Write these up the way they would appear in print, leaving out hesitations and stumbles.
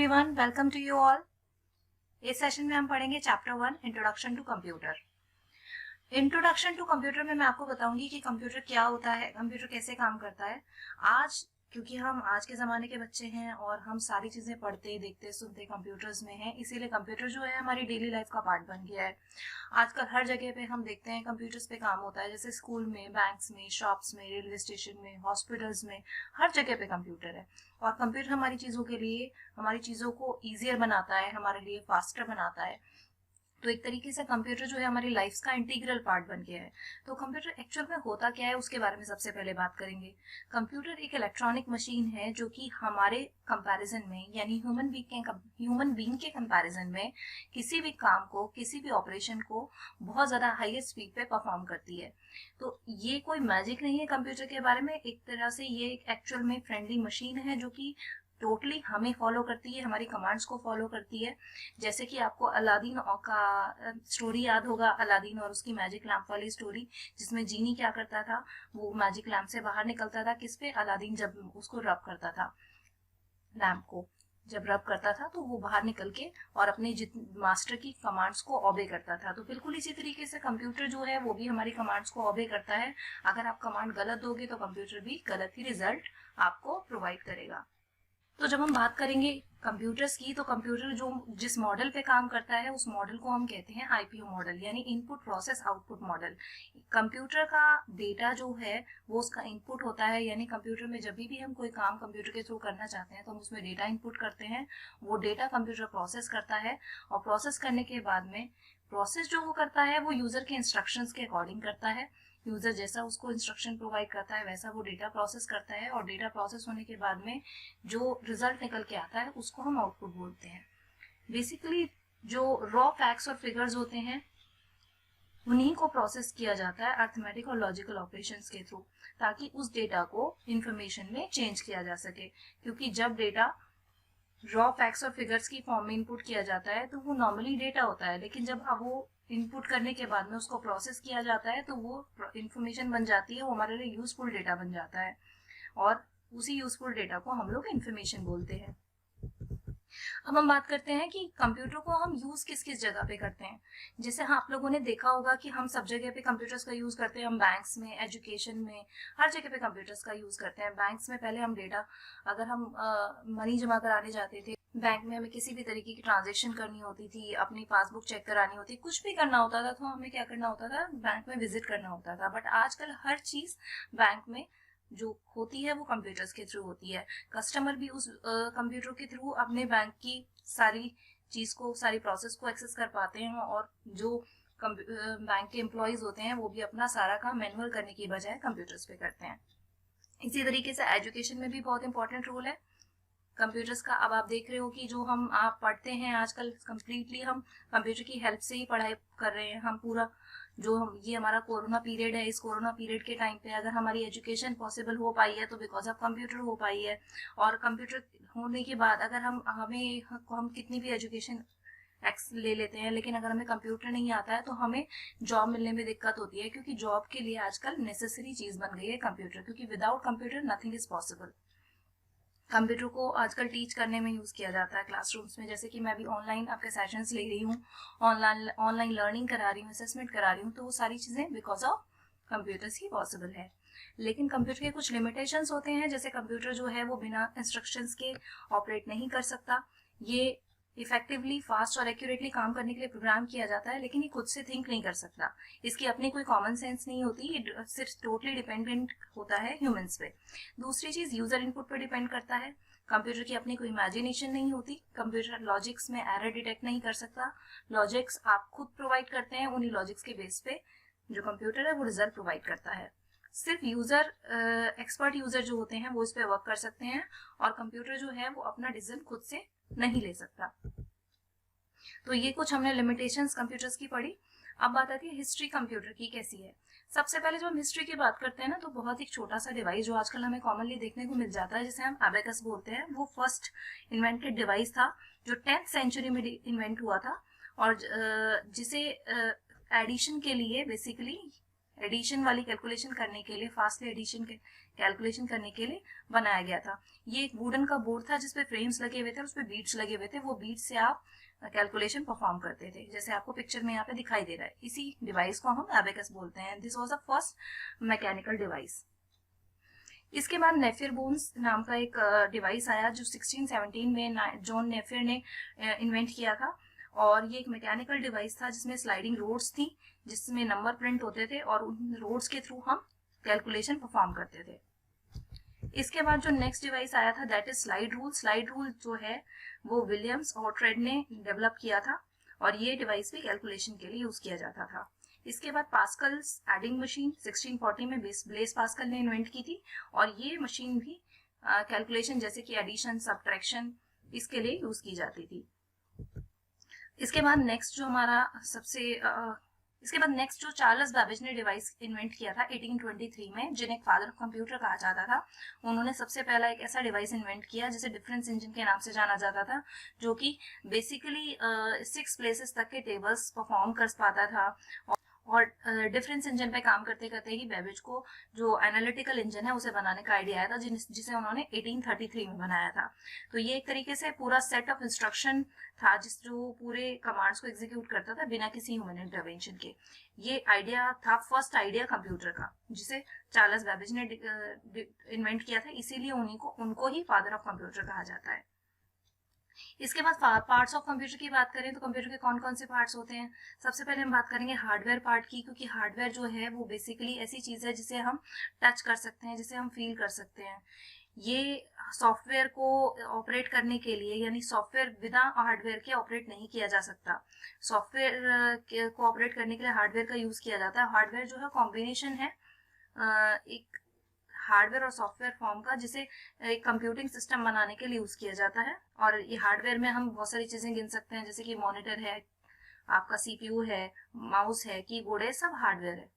Everyone, welcome to you all. इस session में हम पढ़ेंगे chapter 1 introduction to computer. Introduction to computer में मैं आपको बताऊंगी कि कंप्यूटर क्या होता है, कंप्यूटर कैसे काम करता है। आज क्योंकि हम आज के ज़माने के बच्चे हैं और हम सारी चीज़ें पढ़ते देखते सुनते कंप्यूटर्स में हैं, इसीलिए कंप्यूटर जो है हमारी डेली लाइफ का पार्ट बन गया है। आजकल हर जगह पे हम देखते हैं कंप्यूटर्स पे काम होता है, जैसे स्कूल में, बैंक्स में, शॉप्स में, रेलवे स्टेशन में, हॉस्पिटल्स में, हर जगह पे कंप्यूटर है। और कंप्यूटर हमारी चीज़ों के लिए, हमारी चीज़ों को ईजियर बनाता है, हमारे लिए फास्टर बनाता है। तो एक तरीके से कंप्यूटर जो है हमारी लाइफ का इंटीग्रल पार्ट बन गया है। तो कंप्यूटर एक्चुअल में होता क्या है उसके बारे में सबसे पहले बात करेंगे। कंप्यूटर एक इलेक्ट्रॉनिक मशीन है जो कि हमारे कंपैरिजन में, यानी ह्यूमन बीइंग के कंपैरिजन में किसी भी काम को, किसी भी ऑपरेशन को बहुत ज़्यादा हाईएस्ट स्पीड पे परफॉर्म करती है। तो ये कोई मैजिक नहीं है कंप्यूटर के बारे में, एक तरह से ये एक एक्चुअल में फ्रेंडली मशीन है जो कि टोटली हमें फॉलो करती है, हमारी कमांड्स को फॉलो करती है। जैसे कि आपको अलादीन का स्टोरी याद होगा, अलादीन और उसकी मैजिक लैम्प वाली स्टोरी, जिसमें जीनी क्या करता था, वो मैजिक लैम्प से बाहर निकलता था किस पे, अलादीन जब उसको रब करता था, लैम्प को जब रब करता था तो वो बाहर निकल के और अपने मास्टर की कमांड्स को ऑबे करता था। तो बिल्कुल इसी तरीके से कंप्यूटर जो है वो भी हमारी कमांड्स को ऑबे करता है। अगर आप कमांड गलत दोगे तो कंप्यूटर भी गलत ही रिजल्ट आपको प्रोवाइड करेगा। तो जब हम बात करेंगे कंप्यूटर्स की, तो कंप्यूटर जो जिस मॉडल पे काम करता है उस मॉडल को हम कहते हैं आईपीओ मॉडल, यानी input process output model. Computer का डेटा जो है वो उसका इनपुट होता है, यानी कंप्यूटर में जब भी हम कोई काम कंप्यूटर के थ्रू करना चाहते हैं तो हम उसमें डेटा इनपुट करते हैं। वो डेटा कंप्यूटर प्रोसेस करता है और प्रोसेस करने के बाद में प्रोसेस जो वो करता है वो यूजर के इंस्ट्रक्शंस के अकॉर्डिंग करता है। यूजर जैसा उसको इंस्ट्रक्शन प्रोवाइड करता है वैसा वो डेटा प्रोसेस करता है, और डेटा प्रोसेस होने के बाद में जो रिजल्ट निकल के आता है उसको हम आउटपुट बोलते हैं। बेसिकली जो रॉ फैक्ट्स और फिगर्स होते हैं उन्हीं को प्रोसेस किया जाता है अर्थमेटिक और लॉजिकल ऑपरेशंस के थ्रू, ताकि उस डेटा को इंफॉर्मेशन में चेंज किया जा सके। क्योंकि जब डेटा रॉ फैक्ट्स और फिगर्स की फॉर्म में इनपुट किया जाता है तो वो नॉर्मली डेटा होता है, लेकिन जब अब वो इनपुट करने के बाद में उसको प्रोसेस किया जाता है तो वो इंफॉर्मेशन बन जाती है, वो हमारे लिए यूजफुल डेटा बन जाता है, और उसी यूजफुल डेटा को हम लोग इंफॉर्मेशन बोलते हैं। अब हम बात करते हैं कि कंप्यूटर को हम यूज किस किस जगह पे करते हैं। जैसे हाँ, आप लोगों ने देखा होगा कि हम सब जगह पे कंप्यूटर्स का यूज करते हैं। हम बैंक्स में, एजुकेशन में, हर जगह पे कंप्यूटर्स का यूज करते हैं। बैंक्स में पहले हम डेटा, अगर हम मनी जमा कराने जाते थे बैंक में, हमें किसी भी तरीके की ट्रांजेक्शन करनी होती थी, अपनी पासबुक चेक करानी होती, कुछ भी करना होता था तो हमें क्या करना होता था, बैंक में विजिट करना होता था। बट आजकल हर चीज बैंक में जो होती है वो कंप्यूटर्स के थ्रू होती है। कस्टमर भी उस कंप्यूटर के थ्रू अपने बैंक की सारी चीज को, सारी प्रोसेस को एक्सेस कर पाते हैं, और जो बैंक के एम्प्लॉयज होते हैं वो भी अपना सारा काम मैनुअल करने की बजाय कंप्यूटर्स पे करते हैं। इसी तरीके से एजुकेशन में भी बहुत इंपॉर्टेंट रोल है कंप्यूटर्स का। अब आप देख रहे हो कि जो आप पढ़ते हैं आजकल कंप्लीटली हम कंप्यूटर की हेल्प से ही पढ़ाई कर रहे हैं। हम पूरा जो ये हमारा कोरोना पीरियड है, इस कोरोना पीरियड के टाइम पे अगर हमारी एजुकेशन पॉसिबल हो पाई है तो बिकॉज ऑफ कंप्यूटर हो पाई है। और कंप्यूटर होने के बाद अगर हम कितनी भी एजुकेशन ले लेते हैं, लेकिन अगर हमें कंप्यूटर नहीं आता है तो हमें जॉब मिलने में दिक्कत होती है, क्योंकि जॉब के लिए आजकल नेसेसरी चीज बन गई है कंप्यूटर, क्योंकि without computer nothing is possible. Computer को आजकल टीच करने में यूज किया जाता है क्लासरूम्स में, जैसे कि मैं भी ऑनलाइन आपके सेशंस ले रही हूँ, ऑनलाइन लर्निंग करा रही हूँ, असेसमेंट करा रही हूँ, तो वो सारी चीजें because of computers he possible है। लेकिन कंप्यूटर के कुछ लिमिटेशंस होते हैं, जैसे कंप्यूटर जो है वो बिना इंस्ट्रक्शंस के ऑपरेट नहीं कर सकता। ये इफेक्टिवली, फास्ट और एक्यूरेटली काम करने के लिए प्रोग्राम किया जाता है, लेकिन ये खुद से थिंक नहीं कर सकता। इसकी अपनी कोई कॉमन सेंस नहीं होती, ये सिर्फ टोटली डिपेंडेंट होता है ह्यूमंस पे। दूसरी चीज, यूजर इनपुट पर डिपेंड करता है। कंप्यूटर की अपनी कोई इमेजिनेशन नहीं होती। कंप्यूटर लॉजिक्स में एरर डिटेक्ट नहीं कर सकता। लॉजिक्स आप खुद प्रोवाइड करते हैं, उन्हीं लॉजिक्स के बेस पे जो कंप्यूटर है वो रिजल्ट प्रोवाइड करता है। सिर्फ यूजर, एक्सपर्ट यूजर जो होते हैं वो इस पे वर्क कर सकते हैं, और कंप्यूटर जो है वो अपना डिसीजन खुद से नहीं ले सकता। तो ये कुछ हमने लिमिटेशंस कंप्यूटर्स की पढ़ी। अब बात आती है हिस्ट्री कंप्यूटर की कैसी है। सबसे पहले जब हम हिस्ट्री की बात करते हैं ना, तो बहुत ही छोटा सा डिवाइस जो आजकल हमें कॉमनली देखने को मिल जाता है, जिसे हम एबेकस बोलते हैं, वो फर्स्ट इन्वेंटेड डिवाइस था जो 10th सेंचुरी में इन्वेंट हुआ था, और जिसे एडिशन के लिए बेसिकली एडिशन वाली कैलकुलेशन करने के लिए, फास्टली एडिशन कैलकुलेशन करने के लिए बनाया गया था। ये एक वुडन का बोर्ड था जिसपे फ्रेम्स लगे हुए थे और उसपे बीट्स लगे हुए थे। वो बीट्स से आप कैलकुलेशन परफॉर्म करते थे, जैसे आपको पिक्चर में यहाँ पे दिखाई दे रहा है। इसी डिवाइस को हम एबेकस बोलते हैं। This was the first mechanical device. इसके बाद नेफियर बोन्स नाम का एक डिवाइस आया जो 1617 में जॉन नेफियर ने इन्वेंट किया था। और ये एक मैकेनिकल डिवाइस था जिसमें स्लाइडिंग रोड्स थी, जिसमें नंबर प्रिंट होते थे और उन रोड्स के थ्रू हम कैलकुलेशन परफॉर्म करते थे। इसके बाद जो नेक्स्ट डिवाइस आया था that is slide rule. Slide rule जो है वो विलियम्स और ट्रेड ने डेवलप किया था और ये डिवाइस भी कैलकुलेशन के लिए यूज किया जाता था। इसके बाद पास्कल्स एडिंग मशीन 1640 में ब्लेस पास्कल ने इन्वेंट की थी और ये मशीन भी कैलकुलेशन जैसे कि एडिशन, सब्ट्रैक्शन इसके लिए यूज की जाती थी। इसके बाद नेक्स्ट जो चार्ल्स बेबेज ने डिवाइस इन्वेंट किया था 1823 में, जिन्हें फादर ऑफ कंप्यूटर कहा जाता था। उन्होंने सबसे पहला एक ऐसा डिवाइस इन्वेंट किया जिसे डिफरेंस इंजन के नाम से जाना जाता था, जो कि बेसिकली 6 प्लेसेस तक के टेबल्स परफॉर्म कर पाता था। और डिफरेंस इंजन पे काम करते करते ही बेबेज को जो एनालिटिकल इंजन है उसे बनाने का आइडिया आया था, जिसे उन्होंने 1833 में बनाया था। तो ये एक तरीके से पूरा सेट ऑफ इंस्ट्रक्शन था जो पूरे कमांड्स को एग्जीक्यूट करता था बिना किसी ह्यूमन इंटरवेंशन के। ये आइडिया था फर्स्ट आइडिया कंप्यूटर का, जिसे चार्ल्स बेबेज ने इन्वेंट किया था, इसीलिए उनको ही फादर ऑफ कंप्यूटर कहा जाता है। इसके बाद पार्ट्स ऑफ कंप्यूटर की बात करें तो कंप्यूटर के कौन कौन से पार्ट्स होते हैं। सबसे पहले हम बात करेंगे हार्डवेयर पार्ट की, क्योंकि हार्डवेयर जो है वो बेसिकली ऐसी चीज है जिसे हम टच कर सकते हैं, जिसे हम फील कर सकते हैं। ये सॉफ्टवेयर को ऑपरेट करने के लिए, यानी सॉफ्टवेयर बिना हार्डवेयर के ऑपरेट नहीं किया जा सकता। सॉफ्टवेयर को ऑपरेट करने के लिए हार्डवेयर का यूज किया जाता है। हार्डवेयर जो है कॉम्बिनेशन है एक हार्डवेयर और सॉफ्टवेयर फॉर्म का, जिसे एक कंप्यूटिंग सिस्टम बनाने के लिए यूज किया जाता है। और ये हार्डवेयर में हम बहुत सारी चीजें गिन सकते हैं, जैसे कि मॉनिटर है, आपका सीपीयू है, माउस है, कीबोर्ड है, सब हार्डवेयर है।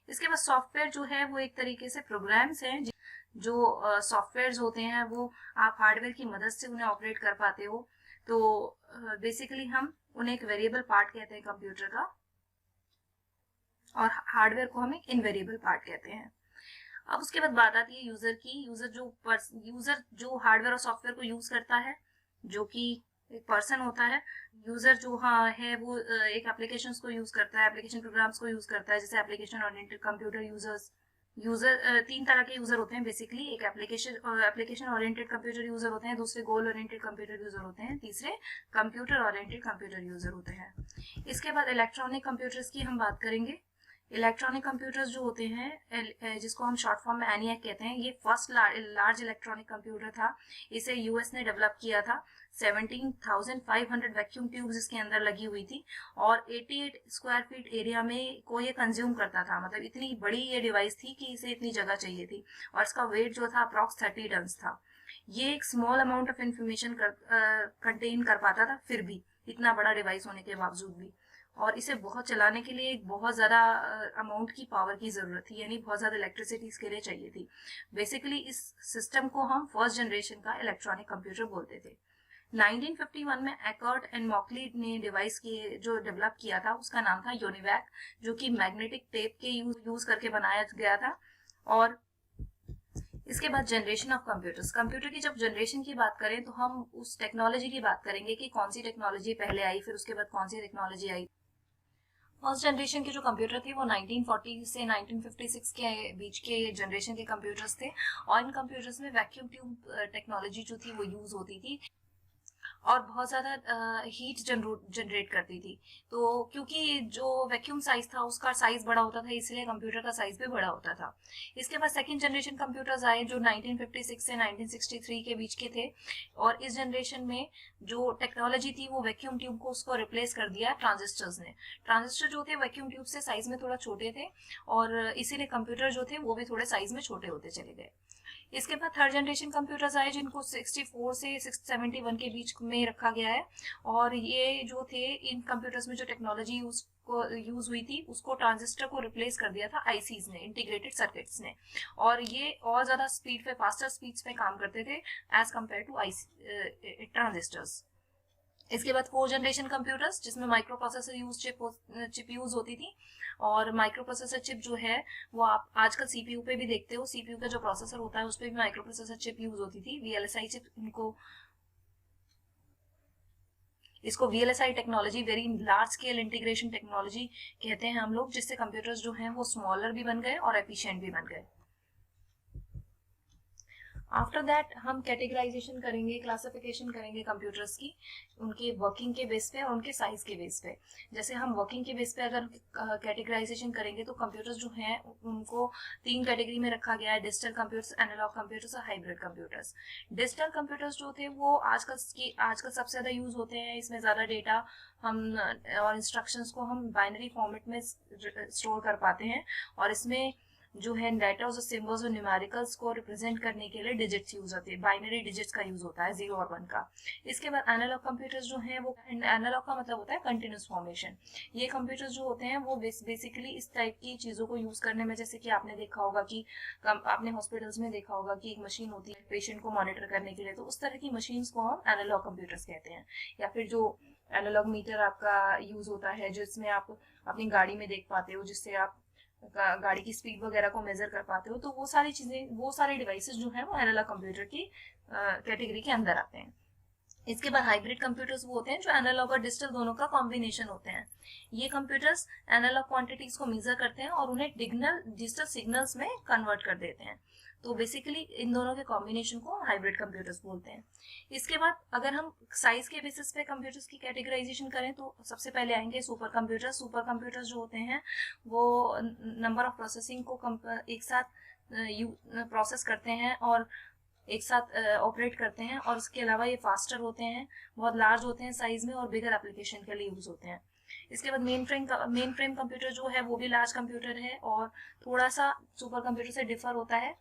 इसके बाद सॉफ्टवेयर जो है वो एक तरीके से प्रोग्राम्स हैं, जो सॉफ्टवेयर होते हैं वो आप हार्डवेयर की मदद से उन्हें ऑपरेट कर पाते हो। तो बेसिकली हम उन्हें एक वेरिएबल पार्ट कहते हैं कंप्यूटर का, और हार्डवेयर को हम एक इनवेरिएबल पार्ट कहते हैं। अब उसके बाद बात आती है यूजर की। यूजर जो हार्डवेयर और सॉफ्टवेयर को यूज करता है, जो कि एक पर्सन होता है। यूजर जो है वो एक एप्लीकेशन को यूज करता है, एप्लीकेशन प्रोग्राम्स को यूज करता है, जैसे एप्लीकेशन ओरिएंटेड कंप्यूटर यूजर्स। तीन तरह के यूजर होते हैं बेसिकली। एक एप्लीकेशन ओरिएंटेड कंप्यूटर यूजर होते हैं, दूसरे गोल ओरिएंटेड कंप्यूटर यूजर होते हैं, तीसरे कंप्यूटर ओरिएंटेड कंप्यूटर यूजर होते हैं। इसके बाद इलेक्ट्रॉनिक कंप्यूटर्स की हम बात करेंगे। इलेक्ट्रॉनिक कंप्यूटर्स जो होते हैं, जिसको हम शॉर्ट फॉर्म में ENIAC कहते हैं, ये फर्स्ट लार्ज इलेक्ट्रॉनिक कंप्यूटर था। इसे यूएस ने डेवलप किया था। 17,500 वैक्यूम ट्यूब्स इसके अंदर लगी हुई थी और 88 स्क्वायर फीट एरिया में को ये कंज्यूम करता था। मतलब इतनी बड़ी ये डिवाइस थी कि इसे इतनी जगह चाहिए थी, और इसका वेट जो था अप्रॉक्स 30 टन था। ये एक small amount of information contain कर पाता था, फिर भी इतना बड़ा डिवाइस होने के बावजूद भी। और इसे बहुत चलाने के लिए एक बहुत ज़्यादा अमाउंट की पावर की ज़रूरत थी, यानी बहुत ज़्यादा इलेक्ट्रिसिटी इसके लिए चाहिए थी। बेसिकली इस सिस्टम को हम फर्स्ट जनरेशन का इलेक्ट्रॉनिक कंप्यूटर बोलते थे। 1951 में एकर्ट एंड मॉकली ने डिवाइस जो डेवलप किया था उसका नाम था यूनिवैक, जो कि मैग्नेटिक टेप के यूज करके बनाया गया था। और इसके बाद जनरेशन ऑफ कंप्यूटर्स। कंप्यूटर की जब जनरेशन की बात करें तो हम उस टेक्नोलॉजी की बात करेंगे कि कौन सी टेक्नोलॉजी पहले आई, फिर उसके बाद कौन सी टेक्नोलॉजी आई। फर्स्ट जनरेशन के जो कंप्यूटर थे वो 1940 से 1956 के बीच के जनरेशन के कंप्यूटर्स थे, और इन कंप्यूटर्स में वैक्यूम ट्यूब टेक्नोलॉजी जो थी वो यूज होती थी और बहुत ज़्यादा हीट जनरेट करती थी। तो क्योंकि जो वैक्यूम साइज था उसका साइज बड़ा होता था, इसलिए कंप्यूटर का साइज भी बड़ा होता था। इसके बाद सेकंड जनरेशन कंप्यूटर्स आए जो 1956 से 1963 के बीच के थे, और इस जनरेशन में जो टेक्नोलॉजी थी वो वैक्यूम ट्यूब को उसको रिप्लेस कर दिया ट्रांजिस्टर्स ने। ट्रांजिस्टर जो थे वैक्यूम ट्यूब से साइज में थोड़ा छोटे थे, और इसीलिए कंप्यूटर जो थे वो भी थोड़े साइज में छोटे होते चले गए। इसके बाद थर्ड जनरेशन कंप्यूटर्स आए जिनको 64 से 671 के बीच में रखा गया है, और ये जो थे इन कंप्यूटर्स में जो टेक्नोलॉजी यूज हुई थी उसको ट्रांजिस्टर को रिप्लेस कर दिया था आईसीज ने, इंटीग्रेटेड सर्किट्स ने, और ये और ज्यादा स्पीड पे, फास्टर स्पीड्स पे काम करते थे एज कम्पेयर टू ट्रांजिस्टर्स। इसके बाद 4th जनरेशन कंप्यूटर्स, जिसमें माइक्रो प्रोसेसर चिप यूज होती थी। और माइक्रो प्रोसेसर चिप जो है वो आप आजकल सीपीयू पे भी देखते हो, सीपीयू का जो प्रोसेसर होता है उस पर भी माइक्रो प्रोसेसर चिप यूज होती थी, वीएलएसआई चिप। इसको VLSI technology, very large scale integration technology कहते हैं हम लोग, जिससे कंप्यूटर्स जो हैं वो स्मॉलर भी बन गए और एफिशिएंट भी बन गए। आफ्टर दैट हम कैटेगराइजेशन करेंगे, क्लासिफिकेशन करेंगे कंप्यूटर्स की, उनके वर्किंग के बेस पे और उनके साइज के बेस पे। जैसे हम वर्किंग के बेस पे अगर कैटेगराइजेशन करेंगे तो कंप्यूटर्स जो हैं उनको 3 कैटेगरी में रखा गया है, डिजिटल कंप्यूटर्स, एनालॉग कंप्यूटर्स और हाइब्रिड कंप्यूटर्स। डिजिटल कंप्यूटर्स जो थे वो आजकल सबसे ज़्यादा यूज होते हैं। इसमें ज़्यादा डेटा हम और इंस्ट्रक्शंस को हम बाइनरी फॉर्मेट में स्टोर कर पाते हैं, और इसमें जो है लेटर्स और सिंबल्स और न्यूमेरिकल्स को रिप्रेजेंट करने के लिए डिजिट्स यूज होते हैं, बाइनरी डिजिट्स का यूज होता है 0 और 1 का। इसके बाद एनालॉग कंप्यूटर्स जो हैं वो, एनालॉग का मतलब होता है कंटिन्यूस फॉर्मेशन। ये कंप्यूटर्स जो होते हैं वो बेसिकली इस टाइप की चीज़ों को यूज करने में, जैसे कि आपने देखा होगा कि आपने हॉस्पिटल्स में देखा होगा कि एक मशीन होती है पेशेंट को मॉनिटर करने के लिए, तो उस तरह की मशीन्स को हम एनालॉग कंप्यूटर्स कहते हैं। या फिर जो एनालॉग मीटर आपका यूज होता है, जिसमें आप अपनी गाड़ी में देख पाते हो, जिससे आप गाड़ी की स्पीड वगैरह को मेजर कर पाते हो, तो वो सारी चीजें, वो सारे डिवाइसेस जो हैं वो एनालॉग कंप्यूटर की कैटेगरी के अंदर आते हैं। इसके बाद हाइब्रिड कंप्यूटर्स वो होते हैं जो एनालॉग और डिजिटल दोनों का कॉम्बिनेशन होते हैं। ये कंप्यूटर्स एनालॉग क्वांटिटीज को मेजर करते हैं और उन्हें डिजिटल सिग्नल्स में कन्वर्ट कर देते हैं। तो बेसिकली इन दोनों के कॉम्बिनेशन को हाइब्रिड कंप्यूटर्स बोलते हैं। इसके बाद अगर हम साइज के बेसिस पे कंप्यूटर्स की कैटेगराइजेशन करें तो सबसे पहले आएंगे सुपर कंप्यूटर्स। सुपर कंप्यूटर्स जो होते हैं वो नंबर ऑफ प्रोसेसिंग को एक साथ प्रोसेस करते हैं और एक साथ ऑपरेट करते हैं, और उसके अलावा ये फास्टर होते हैं, बहुत लार्ज होते हैं साइज में और बिगर एप्लीकेशन के लिए यूज होते हैं। इसके बाद मेन फ्रेम कंप्यूटर जो है वो भी लार्ज कंप्यूटर है और थोड़ा सा सुपर कंप्यूटर से डिफर होता है।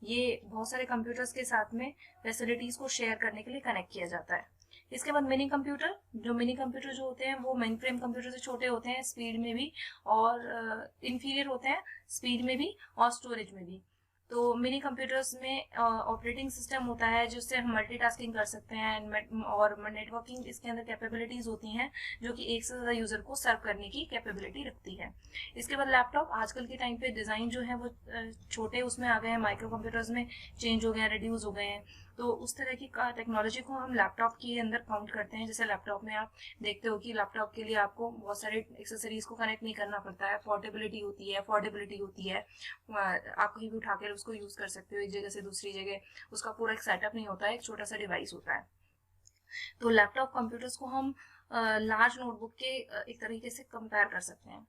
ये बहुत सारे कंप्यूटर्स के साथ में फैसिलिटीज को शेयर करने के लिए कनेक्ट किया जाता है। इसके बाद मिनी कंप्यूटर जो होते हैं वो मेन फ्रेम कंप्यूटर से छोटे होते हैं स्पीड में भी, और इंफीरियर होते हैं स्पीड में भी और स्टोरेज में भी। तो मिनी कंप्यूटर्स में ऑपरेटिंग सिस्टम होता है जिससे हम मल्टीटास्किंग कर सकते हैं, और नेटवर्किंग इसके अंदर कैपेबिलिटीज होती हैं जो कि एक से ज़्यादा यूजर को सर्व करने की कैपेबिलिटी रखती है। इसके बाद लैपटॉप, आजकल के टाइम पे डिज़ाइन जो है वो छोटे उसमें आ गए हैं, माइक्रो कंप्यूटर्स में चेंज हो गए हैं, रिड्यूस हो गए हैं। तो उस तरह की टेक्नोलॉजी को हम लैपटॉप के अंदर काउंट करते हैं। जैसे लैपटॉप में आप देखते हो कि लैपटॉप के लिए आपको बहुत सारे एक्सेसरीज को कनेक्ट नहीं करना पड़ता है, पोर्टेबिलिटी होती है, अफोर्डेबिलिटी होती है, आप कहीं भी उठा कर उसको यूज कर सकते हो एक जगह से दूसरी जगह, उसका पूरा एक सेटअप नहीं होता है, एक छोटा सा डिवाइस होता है। तो लैपटॉप कंप्यूटर्स को हम लार्ज नोटबुक के एक तरीके से कंपेयर कर सकते हैं।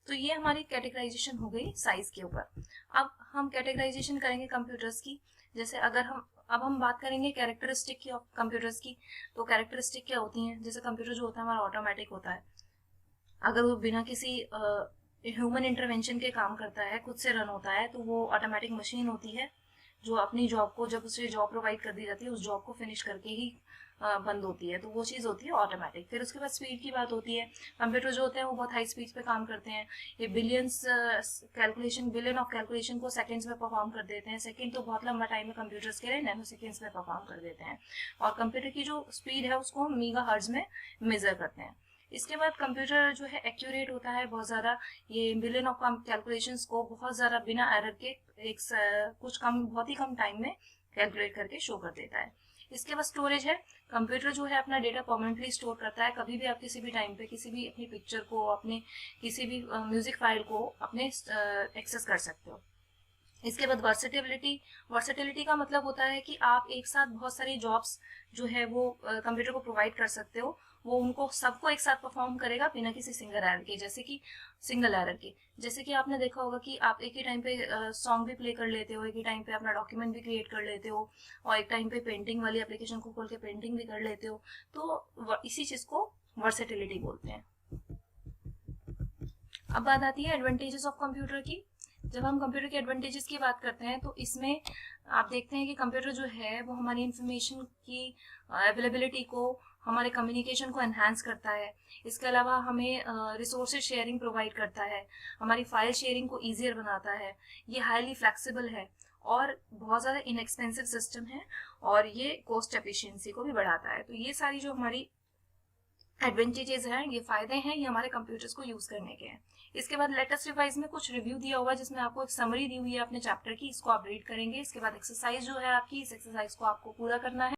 तो ये हमारी कैटेगराइजेशन हो गई साइज के ऊपर। अब हम कैटेगराइजेशन करेंगे कंप्यूटर्स की। जैसे अब हम बात करेंगे कैरेक्टरिस्टिक की कंप्यूटर्स की। तो कैरेक्टरिस्टिक क्या होती हैं? जैसे कंप्यूटर जो होता है हमारा ऑटोमेटिक होता है, अगर वो बिना किसी ह्यूमन इंटरवेंशन के काम करता है, खुद से रन होता है, तो वो ऑटोमेटिक मशीन होती है जो अपनी जॉब को, जब उसे जॉब प्रोवाइड कर दी जाती है, उस जॉब को फिनिश करके ही बंद होती है। तो वो चीज़ होती है ऑटोमेटिक। फिर उसके बाद स्पीड की बात होती है। कंप्यूटर जो होते हैं वो बहुत हाई स्पीड पे काम करते हैं। ये बिलियन ऑफ कैलकुलेशन को सेकंड्स में परफॉर्म कर देते हैं। सेकंड तो बहुत लंबा टाइम है कंप्यूटर्स के लिए, नैनो सेकंड्स में परफॉर्म कर देते हैं। और कंप्यूटर की जो स्पीड है उसको हम मेगाहर्ट्ज में मेजर करते हैं। इसके बाद कंप्यूटर जो है एक्यूरेट होता है बहुत ज़्यादा। ये बिलियन ऑफ कैलकुलेशंस को बहुत ज़्यादा बिना एरर के बहुत ही कम टाइम में कैलकुलेट करके शो कर देता है। इसके बाद स्टोरेज है। कंप्यूटर जो है अपना डेटा परमानेंटली स्टोर करता है। कभी भी आप किसी भी टाइम पे किसी भी अपनी पिक्चर को, अपने किसी भी म्यूजिक फाइल को अपने एक्सेस कर सकते हो। इसके बाद वर्सेटिलिटी का मतलब होता है कि आप एक साथ बहुत सारी जॉब्स जो है वो कंप्यूटर को प्रोवाइड कर सकते हो। वो उनको सबको एक साथ परफॉर्म करेगा बिना किसी सिंगल एरर के। जैसे कि आपने देखा होगा कि आप एक ही टाइम पे सॉन्ग भी प्ले कर लेते हो, एक ही टाइम पे अपना डॉक्यूमेंट भी क्रिएट कर लेते हो, और एक टाइम पे पेंटिंग वाली एप्लीकेशन को खोल के पेंटिंग भी कर लेते हो। तो इसी चीज को वर्सेटिलिटी बोलते हैं। अब बात आती है एडवांटेजेस ऑफ कंप्यूटर की। जब हम कंप्यूटर के एडवांटेजेस की बात करते हैं तो इसमें आप देखते हैं कि कंप्यूटर जो है वो हमारी इंफॉर्मेशन की अवेलेबिलिटी को, हमारे कम्युनिकेशन को एनहांस करता है। इसके अलावा हमें रिसोर्सेज शेयरिंग प्रोवाइड करता है, हमारी फाइल शेयरिंग को ईजियर बनाता है। ये हाईली फ्लेक्सिबल है और बहुत ज़्यादा इनएक्सपेंसिव सिस्टम है, और ये कॉस्ट एफिशिएंसी को भी बढ़ाता है। तो ये सारी जो हमारी एडवांटेजेस हैं, ये फायदे हैं, ये हमारे कंप्यूटर्स को यूज करने के हैं। इसके बाद लेटेस्ट रिवाइज में कुछ रिव्यू दिया हुआ है जिसमें आपको एक समरी दी हुई है अपने चैप्टर की, इसको आप रीड करेंगे। इसके बाद एक्सरसाइज जो है आपकी, इस एक्सरसाइज को आपको पूरा करना है।